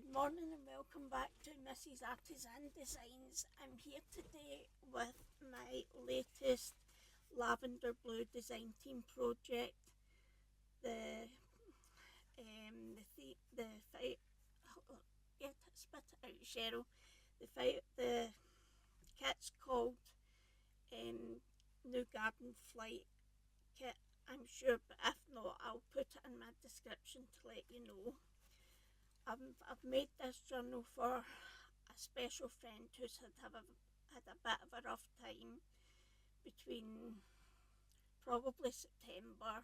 Good morning and welcome back to Mrs. Artisan Designs. I'm here today with my latest Lavender Blue design team project. Spit it out, Cheryl. The kit's called New Garden Flight Kit, I'm sure, but if not, I'll put it in my description to let you know. I've made this journal for a special friend who's had a bit of a rough time between probably September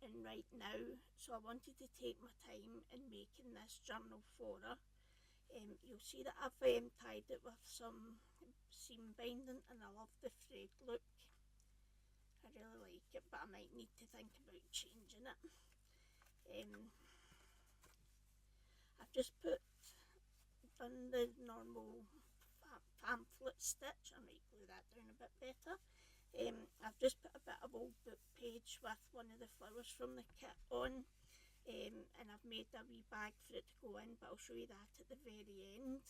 and right now, so I wanted to take my time in making this journal for her. You'll see that I've tied it with some seam binding, and I love the frayed look. I really like it, but I might need to think about changing it. I've just done the normal pamphlet stitch. I might glue that down a bit better. I've just put a bit of old book page with one of the flowers from the kit on, and I've made a wee bag for it to go in, but I'll show you that at the very end.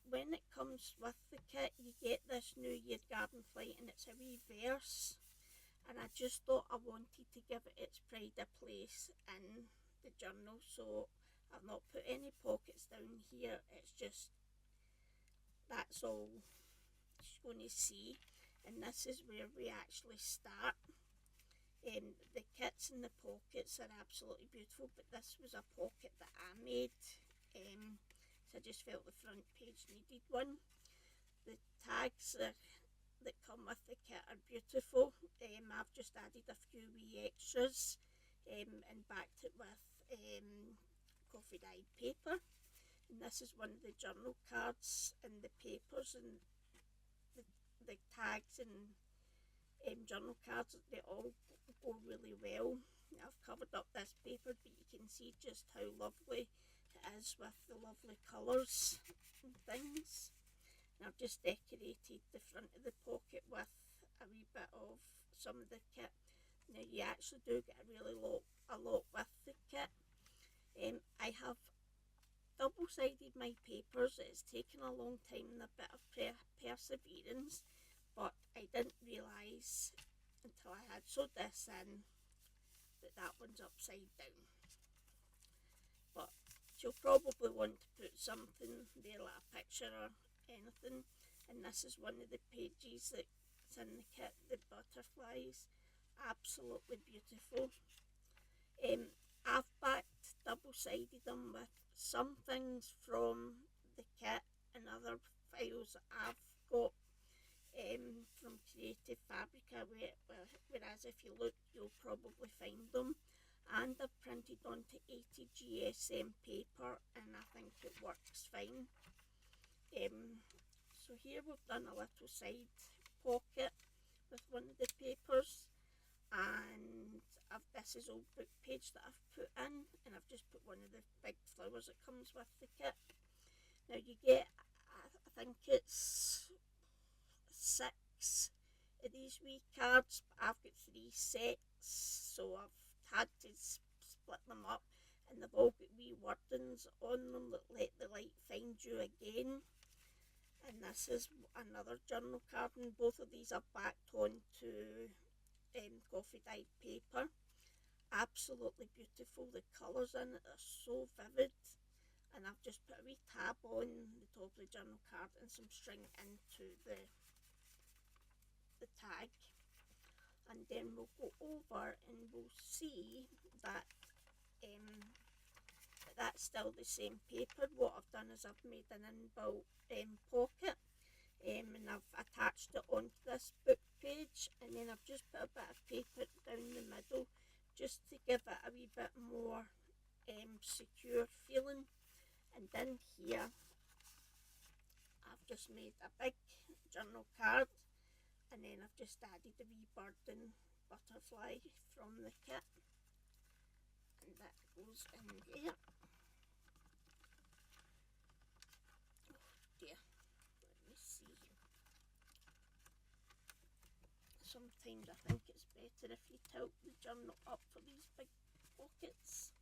When it comes with the kit, you get this New Year Garden Flight, and it's a wee verse, and I just thought I wanted to give it its pride of place in the journal, so I've not put any pockets down here. It's just, that's all she's going to see, and this is where we actually start. The kits and the pockets are absolutely beautiful, but this was a pocket that I made, so I just felt the front page needed one. The tags that come with the kit are beautiful. I've just added a few wee extras and backed it with coffee dyed paper, and this is one of the journal cards, and the papers and the tags and journal cards, they all go really well. I've covered up this paper, but you can see just how lovely it is with the lovely colours and things. And I've just decorated the front of the pocket with a wee bit of some of the kit. Now you actually do get a lot with the kit. I have double-sided my papers. It's taken a long time and a bit of perseverance, but I didn't realise until I had sewed this in that one's upside down. But you'll probably want to put something there, like a picture or anything, and this is one of the pages that's in the kit, the butterflies. Absolutely beautiful. I've backed double-sided them with some things from the kit and other files that I've got from Creative Fabrica, whereas if you look you'll probably find them, and I've printed onto 80 GSM paper, and I think it works fine. So here we've done a little side pocket with one of the papers, and this is old book page that I've put in, and I've just put one of the big flowers that comes with the kit. Now you get, I think it's 6 of these wee cards, but I've got 3 sets, so I've had to split them up, and they've all got wee wordings on them that let the light find you again. And this is another journal card, and both of these are backed onto coffee dyed paper. Absolutely beautiful. The colours in it are so vivid, and I've just put a wee tab on the top of the journal card and some string into the tag, and then we'll go over and we'll see that that's still the same paper. What I've done is I've made an inbuilt pocket, and I've attached it onto this book page, and then I've just put a bit of paper down the middle just to give it a wee bit more secure feeling. And in here I've just made a big journal card, and then I've just added a wee bird and butterfly from the kit, and that goes in there. Oh dear, let me see. Sometimes I think it's better if you tilt the journal up for these big pockets.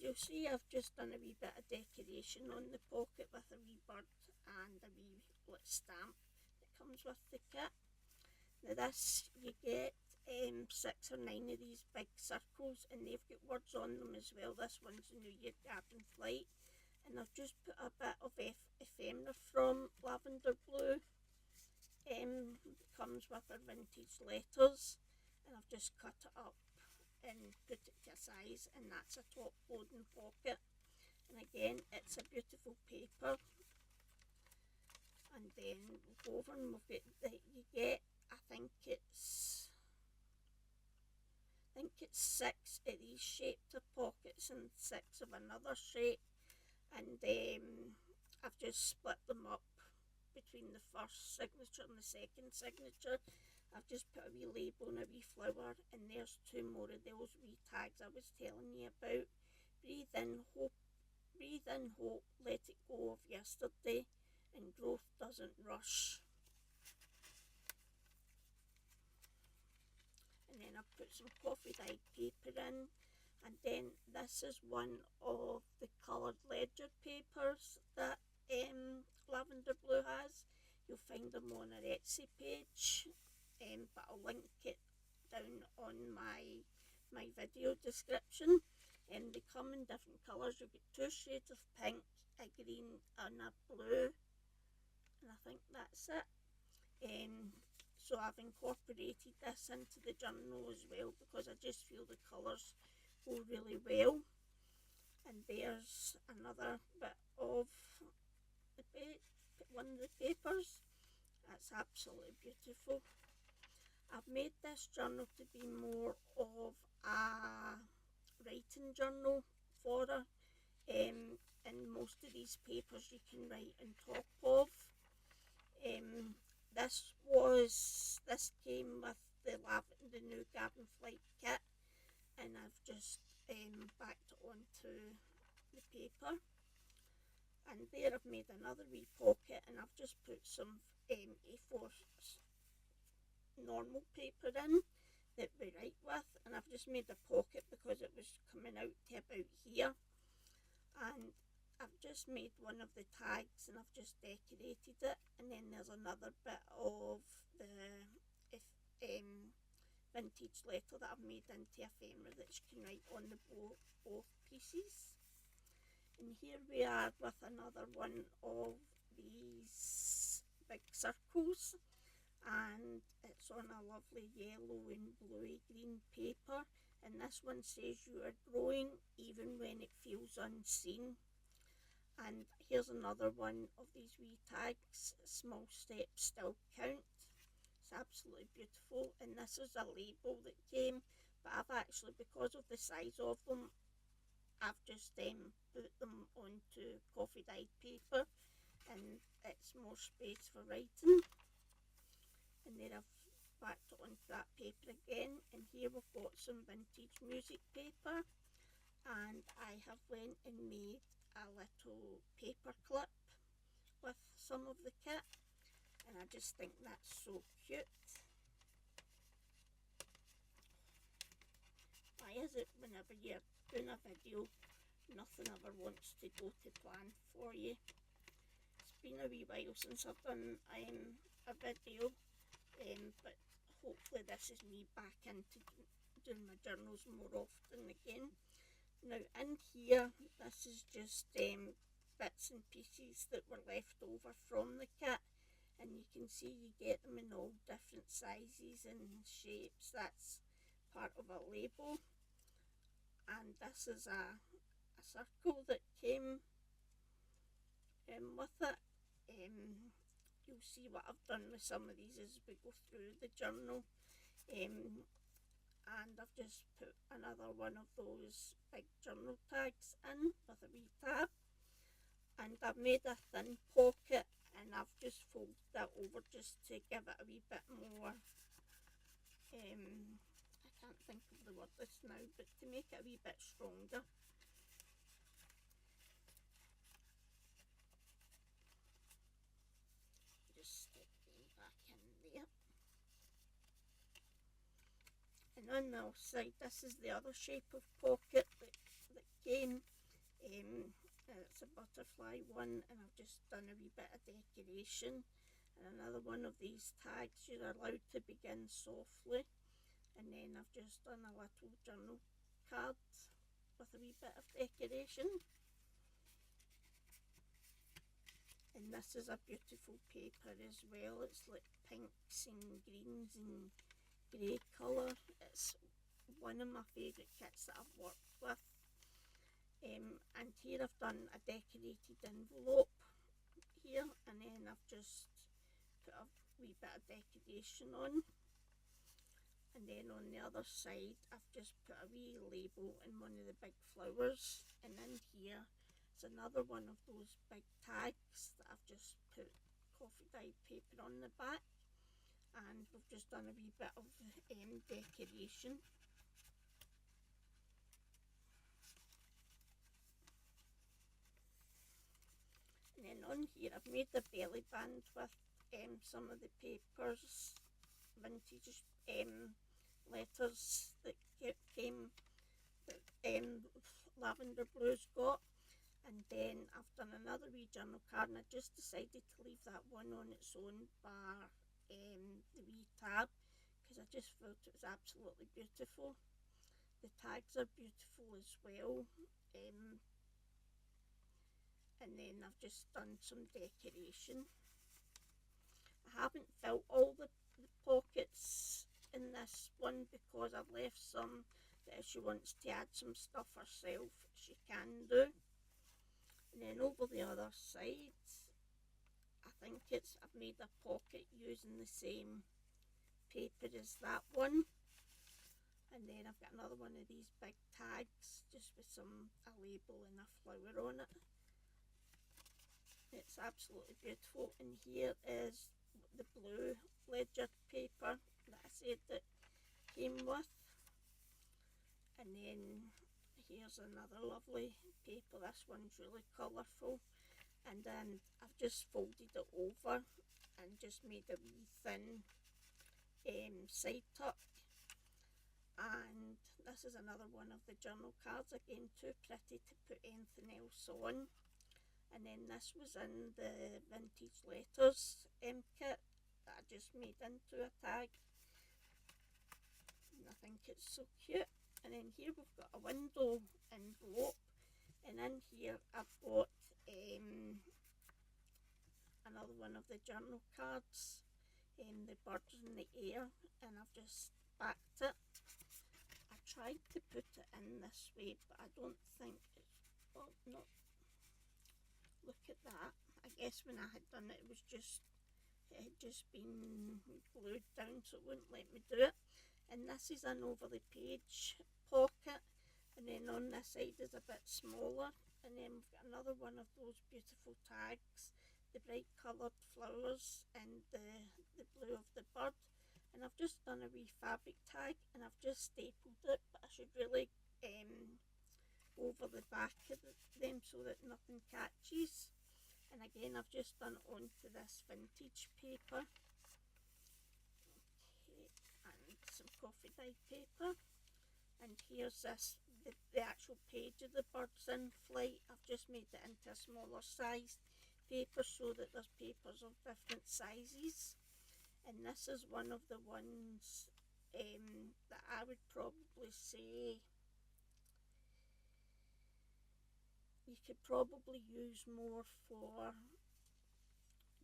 you'll see I've just done a wee bit of decoration on the pocket with a wee bird and a wee little stamp that comes with the kit. Now this, you get 6 or 9 of these big circles, and they've got words on them as well. This one's the New Year Garden Flight, and I've just put a bit of ephemera from LavenderBlu. It comes with our vintage letters, and I've just cut it up and put it to size, and that's a top loading pocket. And again, it's a beautiful paper. And then we'll go over and we've got you get, I think it's 6 of these shaped of pockets and 6 of another shape, and I've just split them up between the first signature and the second signature. I've just put a wee label and a wee flower, and there's 2 more of those wee tags I was telling you about. Breathe in hope, let it go of yesterday, and growth doesn't rush. And then I've put some coffee dyed paper in, and then this is one of the coloured ledger papers that LavenderBlu has. You'll find them on our Etsy page, but I'll link it down on my video description. They come in different colours. You'll get 2 shades of pink, a green and a blue, and I think that's it. So I've incorporated this into the journal as well, because I just feel the colours go really well. And there's another bit of one of the papers. That's absolutely beautiful. I've made this journal to be more of a writing journal for her. And most of these papers you can write on top of. This came with the new Garden Flight kit, and I've just backed it onto the paper. And there I've made another wee pocket, and I've just put some A4 normal paper in that we write with, and I've just made a pocket because it was coming out to about here. And I've just made one of the tags, and I've just decorated it, and then there's another bit of the vintage letter that I've made into ephemera that you can write on the both pieces. And here we are with another one of these big circles, and it's on a lovely yellow and bluey green paper, and this one says you are growing even when it feels unseen. And here's another one of these wee tags, small steps still count. It's absolutely beautiful, and this is a label that came, but I've actually, because of the size of them, I've just put them onto coffee dyed paper, and it's more space for writing. And then I've backed it onto that paper again, and here we've got some vintage music paper, and I have went and made a little paper clip with some of the kit, and I just think that's so cute. Why is it whenever you're doing a video, nothing ever wants to go to plan for you? It's been a wee while since I've done a video, but hopefully this is me back into doing my journals more often again. Now in here, this is just bits and pieces that were left over from the kit, and you can see you get them in all different sizes and shapes. That's part of a label, and this is a circle that came with it. You'll see what I've done with some of these as we go through the journal. And I've just put another one of those big journal tags in with a wee tab, and I've made a thin pocket, and I've just folded that over just to give it a wee bit more, I can't think of the word this now, but to make it a wee bit stronger. Just stick them back in there. And on the outside, this is the other shape of pocket that again. It's a butterfly one, and I've just done a wee bit of decoration. And another one of these tags, you're allowed to begin softly. And then I've just done a little journal card with a wee bit of decoration. And this is a beautiful paper as well. It's like pinks and greens and grey colour. It's one of my favourite kits that I've worked with. And here I've done a decorated envelope here, and then I've just put a wee bit of decoration on. And then on the other side I've just put a wee label in one of the big flowers, and in here is another one of those big tags that I've just put coffee dyed paper on the back, and we've just done a wee bit of decoration. And then on here I've made the belly band with some of the papers, vintage letters that came, that LavenderBlu's got. And then I've done another wee journal card, and I just decided to leave that one on its own bar the wee tab, because I just felt it was absolutely beautiful. The tags are beautiful as well. And then I've just done some decoration. I haven't filled all the pockets in this one because I've left some that if she wants to add some stuff herself, she can do. And then over the other side, I think I've made a pocket using the same paper as that one. And then I've got another one of these big tags just with a label and a flower on it. It's absolutely beautiful. And here is the blue ledger paper that I said that came with. And then here's another lovely paper. This one's really colourful. And then I've just folded it over and just made a wee thin side tuck. And this is another one of the journal cards, again too pretty to put anything else on. And then this was in the vintage letters kit that I just made into a tag, and I think it's so cute. And then here we've got a window envelope, and in here I've got another one of the journal cards, the birds in the air, and I've just backed it. I tried to put it in this way, but I don't think it's, well, not. Look at that. I guess when I had done it, it had just been glued down, so it wouldn't let me do it. And this is an over the page pocket, and then on this side is a bit smaller. And then we've got another one of those beautiful tags, the bright coloured flowers and the blue of the bird. And I've just done a wee fabric tag, and I've just stapled it, but I should really over the back of them so that nothing catches. And again, I've just done it onto this vintage paper. Okay, and some coffee dyed paper. And here's this, the actual page of the birds in flight. I've just made it into a smaller size paper so that there's papers of different sizes. And this is one of the ones that I would probably say you could probably use more for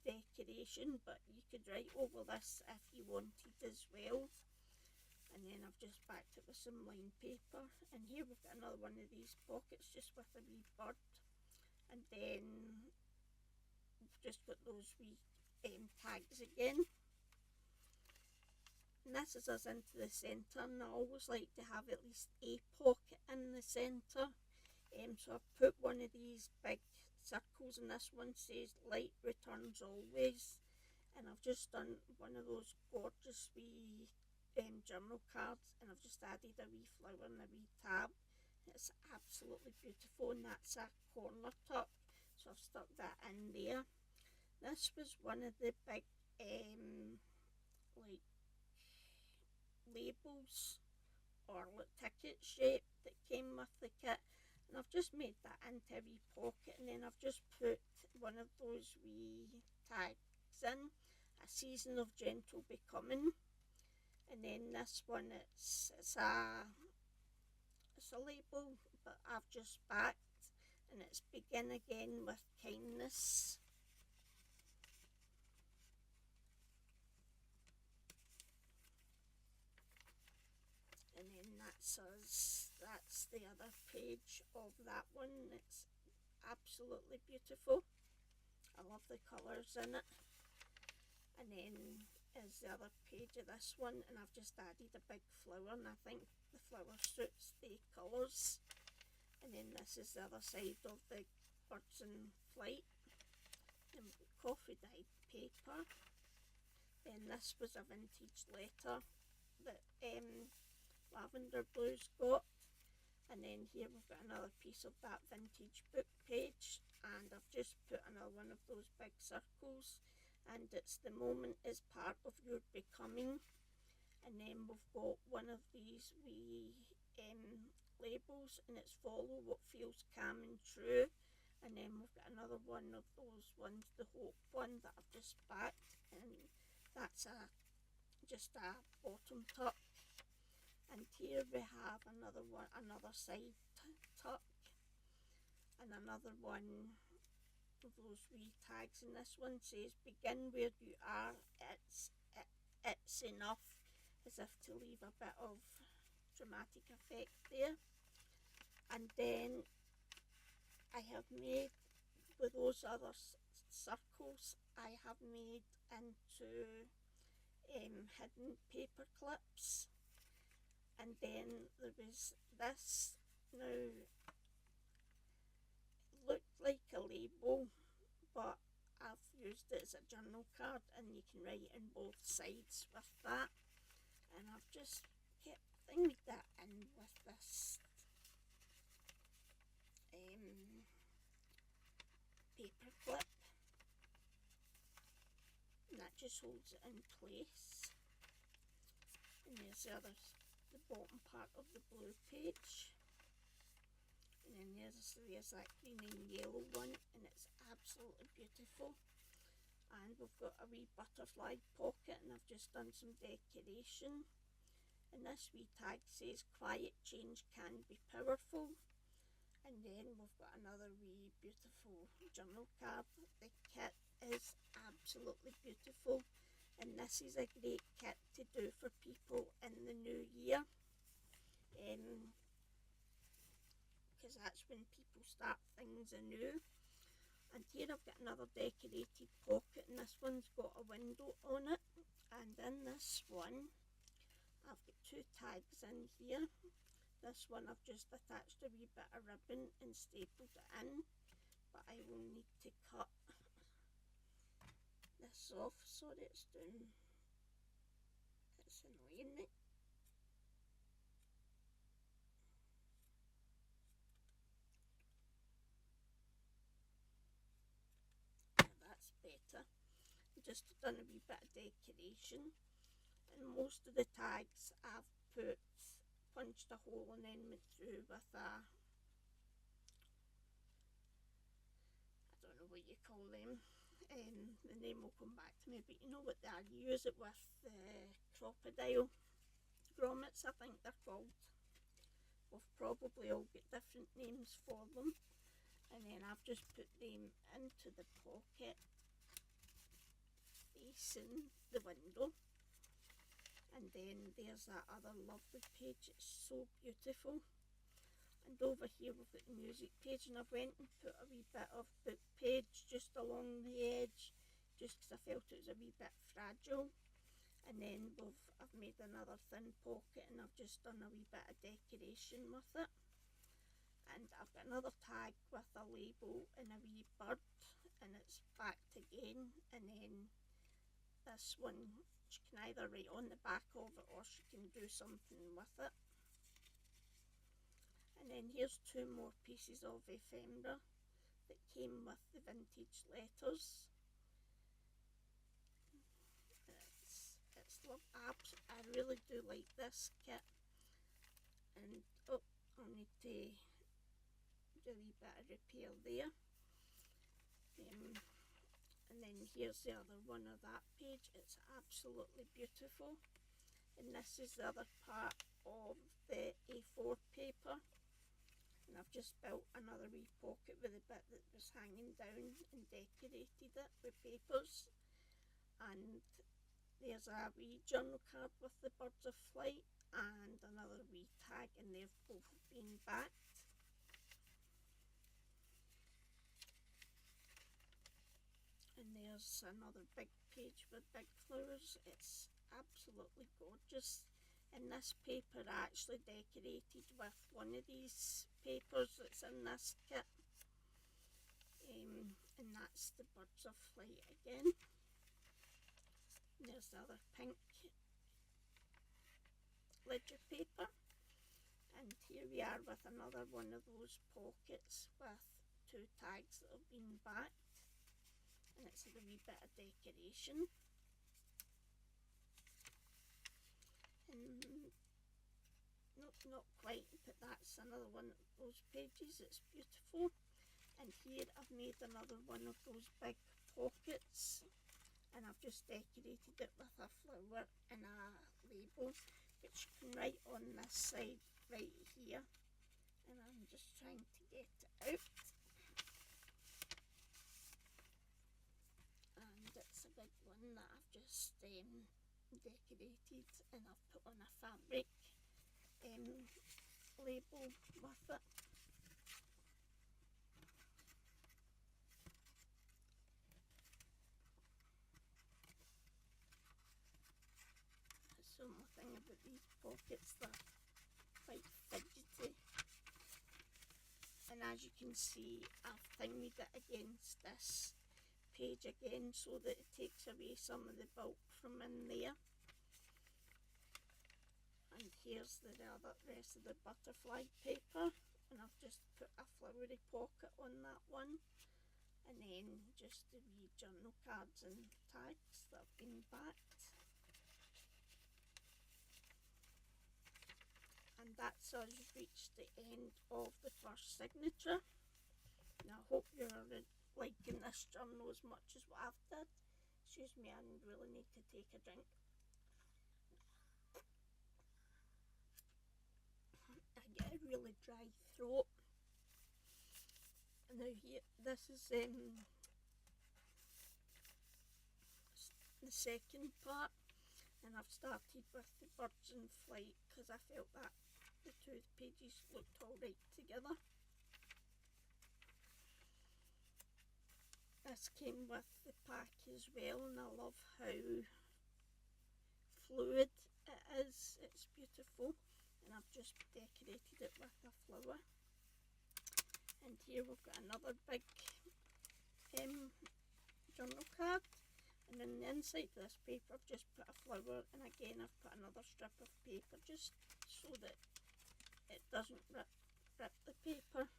decoration, but you could write over this if you wanted as well. And then I've just backed it with some line paper. And here we've got another one of these pockets just with a wee bird. And then we've just got those wee tags again. And this is us into the centre, and I always like to have at least a pocket in the centre. So I've put one of these big circles, and this one says light returns always. And I've just done one of those gorgeous wee journal cards, and I've just added a wee flower and a wee tab. It's absolutely beautiful, and that's a corner tuck, so I've stuck that in there. This was one of the big like labels or like ticket shape that came with the kit, And I've just made that into a wee pocket, and then I've just put one of those wee tags in, a season of gentle becoming. And then this one, it's a label, but I've just backed, and it's begin again with kindness. And then that's the other page of that one. It's absolutely beautiful. I love the colours in it. And then is the other page of this one, and I've just added a big flower, and I think the flower suits the colours. And then this is the other side of the birds in flight. Then we've got coffee dyed paper. Then this was a vintage letter that LavenderBlu's got. And then here we've got another piece of that vintage book page, and I've just put another one of those big circles, and it's the moment is part of your becoming. And then we've got one of these wee labels, and it's follow what feels calm and true. And then we've got another one of those ones, the hope one that I've just backed, and that's just a bottom tuck. And here we have another one, another side tuck, and another one of those wee tags. And this one says begin where you are, it's enough, as if to leave a bit of dramatic effect there. And then I have made, with those other circles, I have made into hidden paper clips. And then there was this, now it looked like a label, but I've used it as a journal card, and you can write in both sides with that. And I've just kept thinged that in with this paper clip, and that just holds it in place. And there's the bottom part of the blue page, and then there's that green and yellow one, and it's absolutely beautiful. And we've got a wee butterfly pocket, and I've just done some decoration. And this wee tag says quiet change can be powerful. And then we've got another wee beautiful journal card. The kit is absolutely beautiful, and this is a great kit to do for people in the new year, because that's when people start things anew. And here I've got another decorated pocket, and this one's got a window on it. And in this one, I've got two tags in here. This one I've just attached a wee bit of ribbon and stapled it in, but I will need to cut this off. Sorry, it's annoying me. That's better. Just done a wee bit of decoration, and most of the tags I've punched a hole and then went through with I don't know what you call them, the name will come back to me, but you know what they are, you use it with crocodile grommets, I think they're called. We've probably all got different names for them. And then I've just put them into the pocket facing the window. And then there's that other lovely page, it's so beautiful. And over here we've got the music page, and I went and put a wee bit of book page just along the edge, just because I felt it was a wee bit fragile. And then I've made another thin pocket, and I've just done a wee bit of decoration with it. And I've got another tag with a label and a wee bird, and it's backed again. And then this one, she can either write on the back of it, or she can do something with it. And then here's two more pieces of ephemera that came with the vintage letters. I really do like this kit. And oh, I need to do a wee bit of repair there. And then here's the other one of that page. It's absolutely beautiful. And this is the other part of the A4 paper. And I've just built another wee pocket with the bit that was hanging down and decorated it with papers. And there's a wee journal card with the birds of flight and another wee tag, and they've both been backed. And there's another big page with big flowers. It's absolutely gorgeous. And this paper I actually decorated with one of these papers that's in this kit. And that's the birds of flight again. And there's the other pink ledger paper. And here we are with another one of those pockets with two tags that have been backed. And it's a wee bit of decoration. And not quite, but that's another one of those pages. It's beautiful. And here I've made another one of those big pockets, and I've just decorated it with a flower and a label, which you can write on this side right here. And I'm just trying to get it out. And it's a big one that I've just decorated, and I've put on a fabric label with it. That's the only thing about these pockets, they're quite fidgety. And as you can see, I've thingied it against this page again so that it takes away some of the bulk from in there. And here's the rest of the butterfly paper, and I've just put a flowery pocket on that one, and then just the wee journal cards and tags that have been backed. And that's us reached the end of the first signature. Now I hope you're liking this journal as much as what I've did. Excuse me, I really need to take a drink. I get a really dry throat. And now here, this is the second part, and I've started with the birds in flight because I felt that the two pages looked alright together. This came with the pack as well, and I love how fluid it is. It's beautiful, and I've just decorated it with a flower. And here we've got another big journal card, and in the inside of this paper I've just put a flower, and again I've put another strip of paper just so that it doesn't rip the paper.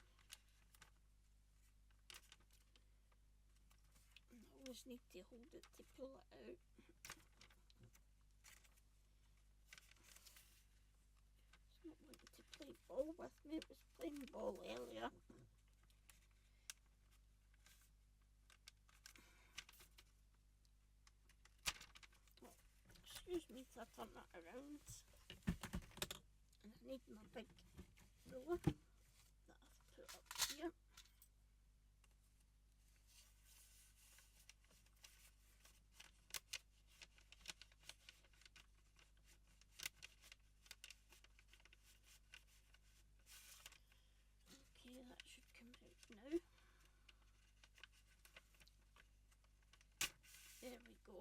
And I always need to hold it to pull it out. It's not wanting to play ball with me, it was playing ball earlier. Excuse me till I turn that around. And I need my big ruler that I've put up here. Okay, that should come out now. There we go.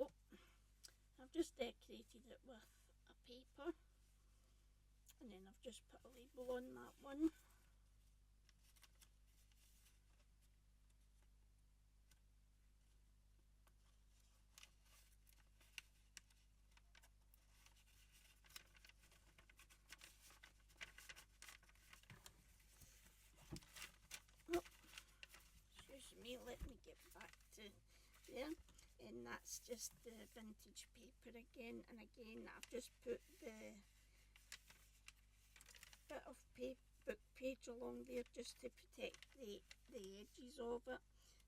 I've just decorated it with a paper, and then I've just put a label on that one. Oh, excuse me, let me get back to there. And that's just the vintage paper again, and again I've just put the bit of book page along there just to protect the edges of it.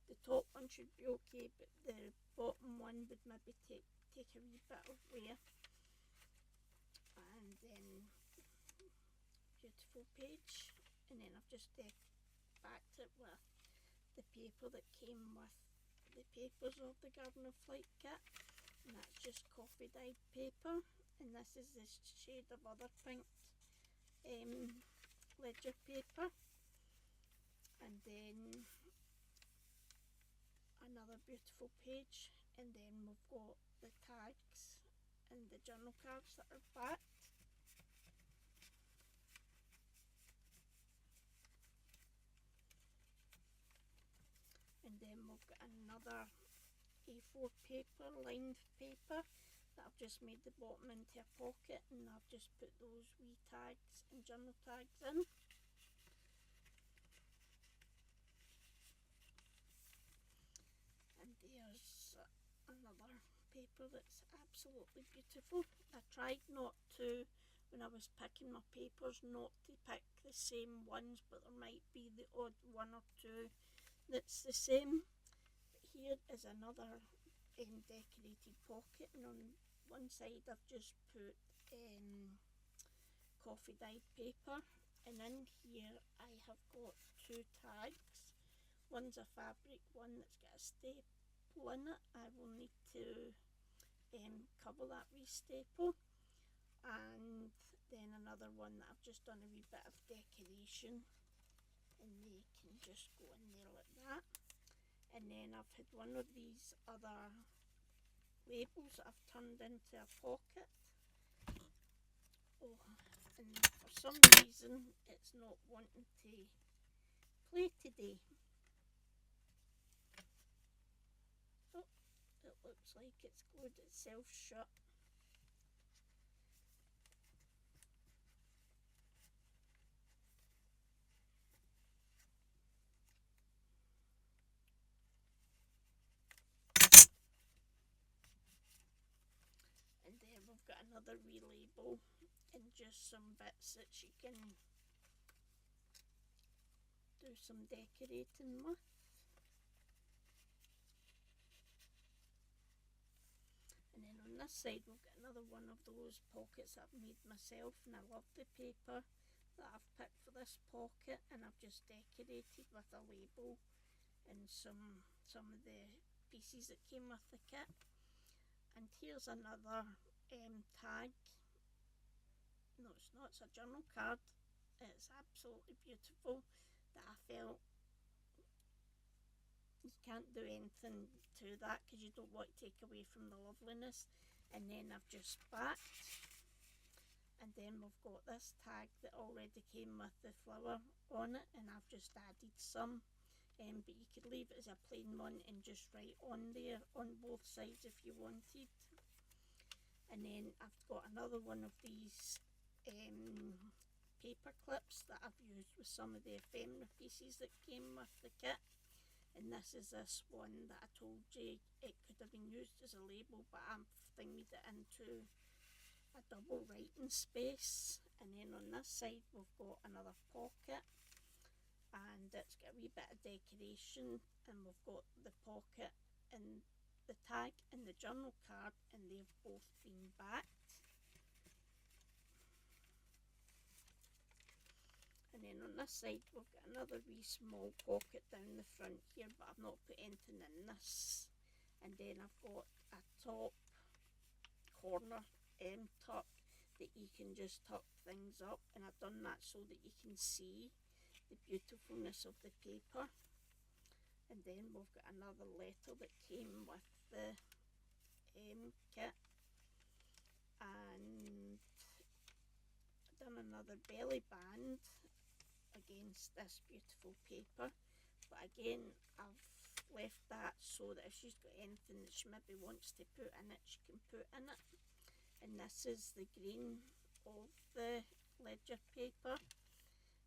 The top one should be okay, but the bottom one would maybe take a wee bit of wear. And then beautiful page, and then I've just backed it with the paper that came with the papers of the Garden of Flight kit, and that's just coffee dyed paper, and this is the shade of other pink ledger paper. And then another beautiful page, and then we've got the tags and the journal cards that are backed. And then we've got another A4 paper, lined paper, that I've just made the bottom into a pocket, and I've just put those wee tags and journal tags in. And there's another paper that's absolutely beautiful. I tried not to, when I was picking my papers, not to pick the same ones, but there might be the odd one or two that's the same. But here is another decorated pocket, and on one side I've just put coffee dyed paper, and in here I have got two tags. One's a fabric one that's got a staple in it. I will need to cover that wee staple, and then another one that I've just done a wee bit of decoration, and they can just go in there like that. And then I've had one of these other labels that I've turned into a pocket. Oh, and for some reason it's not wanting to play today. Oh, it looks like it's glued itself shut. And then we've got another wee label and just some bits that she can do some decorating with. And then on this side we've got another one of those pockets that I've made myself, and I love the paper that I've picked for this pocket, and I've just decorated with a label and some of the pieces that came with the kit. And here's another tag. No, it's not, it's a journal card. It's absolutely beautiful, that I felt you can't do anything to that because you don't want to take away from the loveliness. And then I've just backed, and then we've got this tag that already came with the flower on it, and I've just added some, but you could leave it as a plain one and just write on there on both sides if you wanted. And then I've got another one of these paper clips that I've used with some of the ephemera pieces that came with the kit, and this is this one that I told you it could have been used as a label, but I've thingied it into a double writing space. And then on this side we've got another pocket, and it's got a wee bit of decoration, and we've got the pocket and the tag and the journal card, and they've both been backed. And then on this side we've got another wee small pocket down the front here, but I've not put anything in this. And then I've got a top corner tuck that you can just tuck things up, and I've done that so that you can see the beautifulness of the paper. And then we've got another letter that came with the kit, and I've done another belly band against this beautiful paper, but again I've left that so that if she's got anything that she maybe wants to put in it, she can put in it. And this is the green of the ledger paper,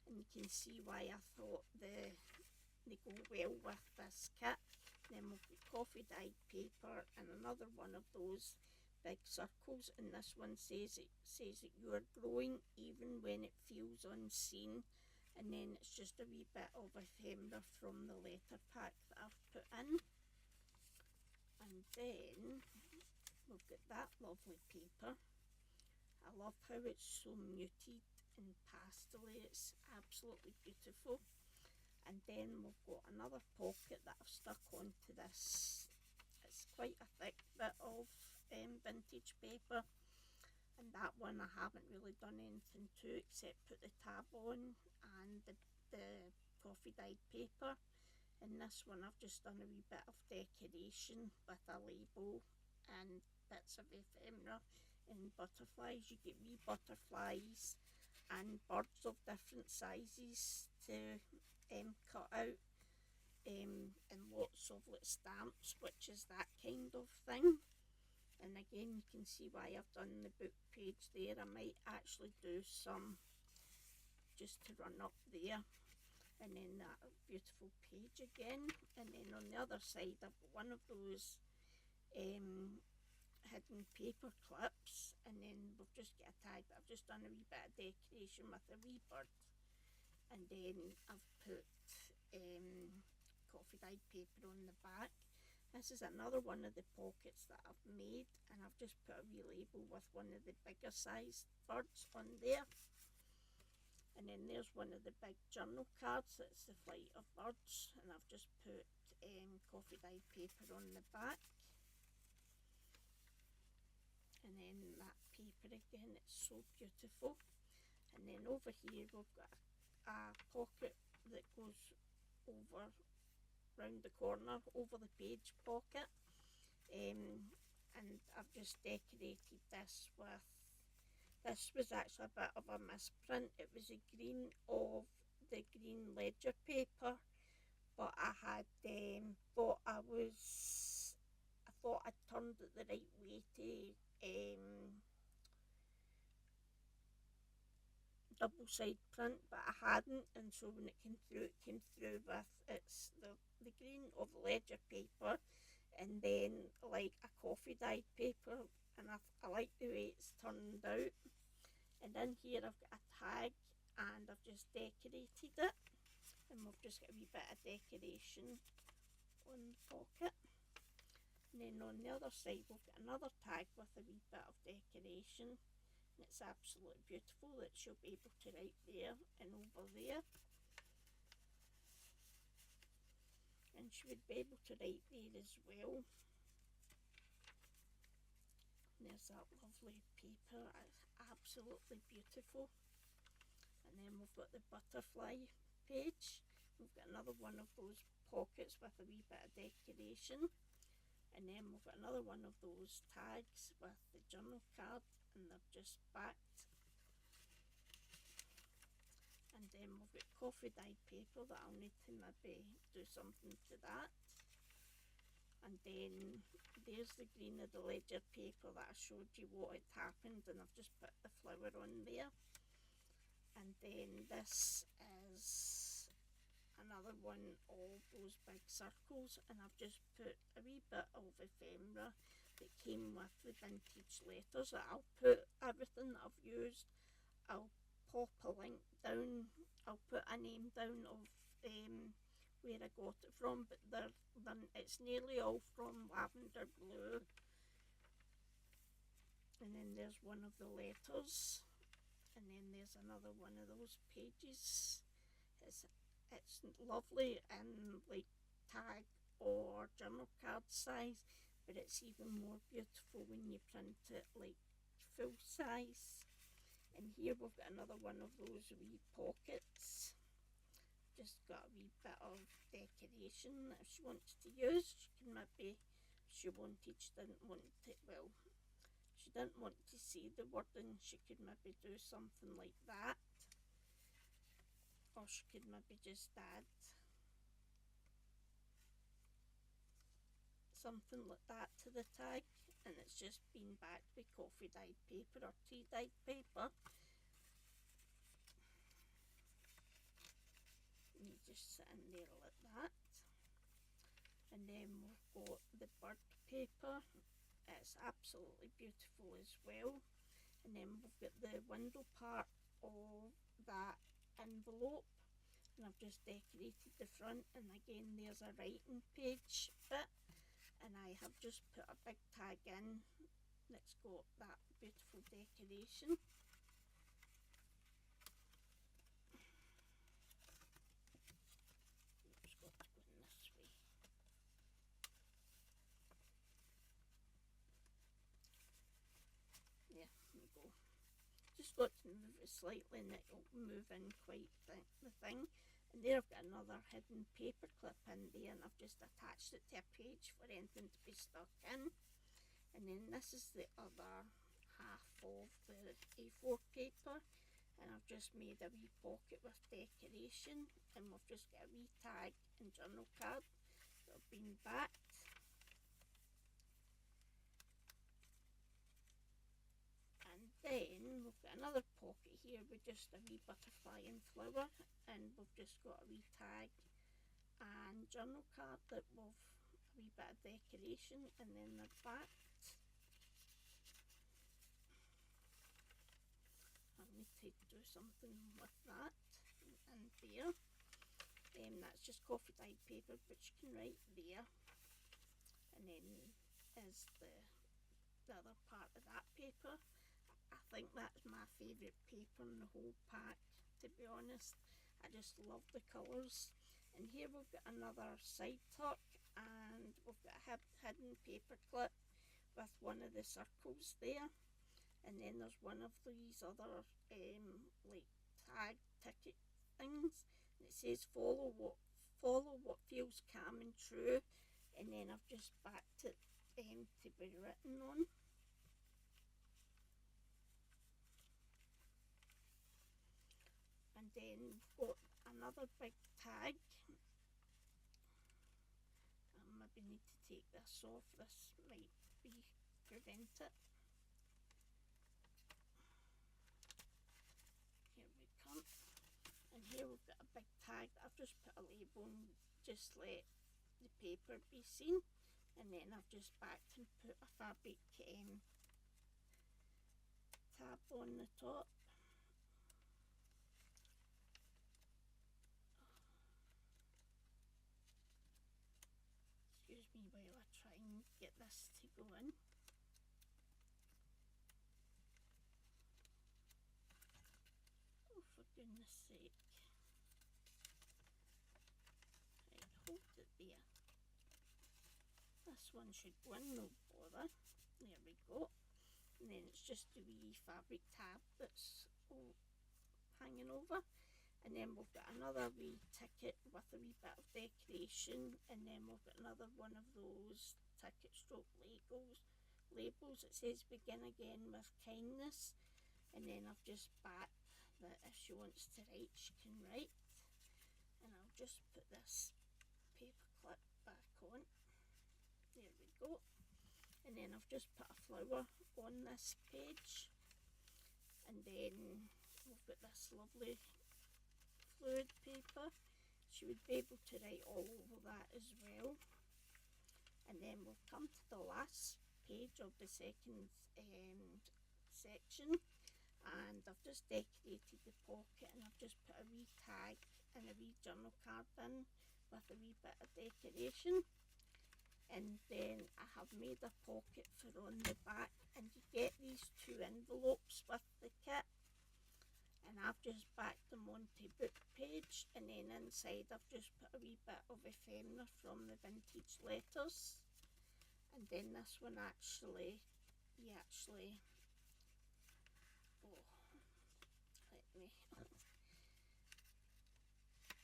and you can see why I thought they go well with this kit. Then we've got coffee dyed paper and another one of those big circles, and this one says that you are growing even when it feels unseen. and then it's just a wee bit of ephemera from the letter pack that I've put in. And then we've got that lovely paper. I love how it's so muted and pastel-y, it's absolutely beautiful. And then we've got another pocket that I've stuck onto this. It's quite a thick bit of vintage paper, and that one I haven't really done anything to except put the tab on and the coffee dyed paper. In this one I've just done a wee bit of decoration with a label and bits of ephemera and butterflies. You get wee butterflies and birds of different sizes to cut out, and lots of little stamps, which is that kind of thing. And again, you can see why I've done the book page there. I might actually do some just to run up there. And then that beautiful page again. And then on the other side, I've got one of those hidden paper clips. And then we've just got a tag that I've just done a wee bit of decoration with a wee bird. And then I've put coffee dyed paper on the back. This is another one of the pockets that I've made, and I've just put a wee label with one of the bigger sized birds on there. And then there's one of the big journal cards, it's the flight of birds, and I've just put coffee dyed paper on the back. And then that paper again, it's so beautiful. And then over here we've got a pocket that goes over round the corner, over the page pocket, and I've just decorated this with, this was actually a bit of a misprint. It was a green of the green ledger paper, but I had thought I'd turned it the right way to double side print, but I hadn't, and so when it came through with it's the green of the ledger paper and then like a coffee dyed paper, and I like the way it's turned out. And in here I've got a tag and I've just decorated it, and we've just got a wee bit of decoration on the pocket. And then on the other side we've got another tag with a wee bit of decoration. And it's absolutely beautiful that she'll be able to write there and over there. And she would be able to write there as well. And there's that lovely paper, it's absolutely beautiful. And then we've got the butterfly page. We've got another one of those pockets with a wee bit of decoration. And then we've got another one of those tags with the journal card, and they're just backed. And then we've got coffee dyed paper that I'll need to maybe do something to that. And then there's the green of the ledger paper that I showed you what had happened, and I've just put the flower on there. And then this is another one of those big circles, and I've just put a wee bit of ephemera that came with the vintage letters. I'll put everything that I've used, I'll pop a link down, I'll put a name down of where I got it from, but it's nearly all from LavenderBlu. And then there's one of the letters, and then there's another one of those pages. It's lovely in like tag or journal card size, but it's even more beautiful when you print it like full size. And here we've got another one of those wee pockets. Just got a wee bit of decoration that if she wants to use, she can maybe, she didn't want it, well, she didn't want to see the wording, she could maybe do something like that. Or she could maybe just add something like that to the tag, and it's just been backed with coffee dyed paper or tea dyed paper. You just sit in there like that. And then we've got the bird paper, it's absolutely beautiful as well. And then we've got the window part of that envelope, and I've just decorated the front, and again there's a writing page bit, and I have just put a big tag in that's got that beautiful decoration. It's got to go in this way. There we go. Just got to move it slightly and it'll move in quite the thing. And there I've got another hidden paper clip in there, and I've just attached it to a page for anything to be stuck in. And then this is the other half of the A4 paper, and I've just made a wee pocket with decoration, and we've just got a wee tag and journal card that have been backed. And then we've got another pocket here with just a wee butterfly and flower, and we've just got a wee tag and journal card that we've a wee bit of decoration, and then they're backed. I need to do something with that and there. That's just coffee dyed paper, which you can write there, and then is the other part of that paper. I think that's my favourite paper in the whole pack, to be honest. I just love the colours. And here we've got another side tuck, and we've got a hidden paper clip with one of the circles there. And then there's one of these other like tag ticket things, and it says follow what feels calm and true, and then I've just backed it to be written on. And then we've got another big tag. I maybe need to take this off, this might prevent it. Here we come. And here we've got a big tag that I've just put a label and just let the paper be seen. And then I've just backed and put a fabric tab on the top. Excuse me while I try and get this to go in. Oh, for goodness sake. Right, hold it there. This one should go in, no bother. There we go. And then it's just a wee fabric tab that's all hanging over. And then we've got another wee ticket with a wee bit of decoration, and then we've got another one of those ticket stroke labels. It says begin again with kindness, and then I've just backed that if she wants to write, she can write. And I'll just put this paper clip back on. There we go. And then I've just put a flower on this page, and then we've got this lovely fluid paper. She would be able to write all over that as well. And then we'll come to the last page of the second section, and I've just decorated the pocket, and I've just put a wee tag and a wee journal card in with a wee bit of decoration. And then I have made a pocket for on the back, and you get these 2 envelopes with the kit, and I've just backed them onto book page, and then inside I've just put a wee bit of ephemera from the vintage letters. And then this one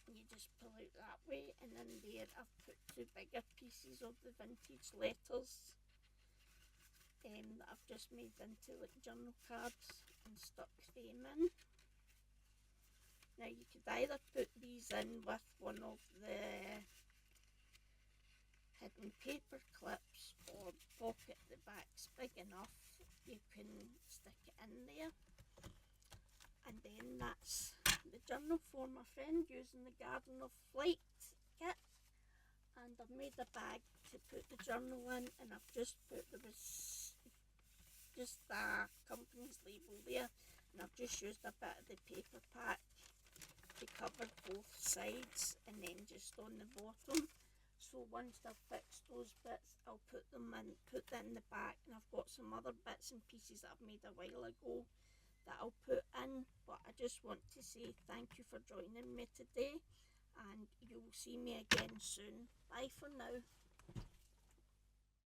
you just pull out that way, and then there I've put 2 bigger pieces of the vintage letters that I've just made into like journal cards and stuck them in. Now you could either put these in with one of the hidden paper clips, or pocket the back's big enough, you can stick it in there. And then that's the journal for my friend using the Garden of Flight kit. And I've made a bag to put the journal in, and I've just put, there was just the company's label there, and I've just used a bit of the paper pack to cover both sides and then just on the bottom. So once I've fixed those bits, I'll put them in the back, and I've got some other bits and pieces that I've made a while ago that I'll put in. But I just want to say thank you for joining me today, and you'll see me again soon. Bye for now.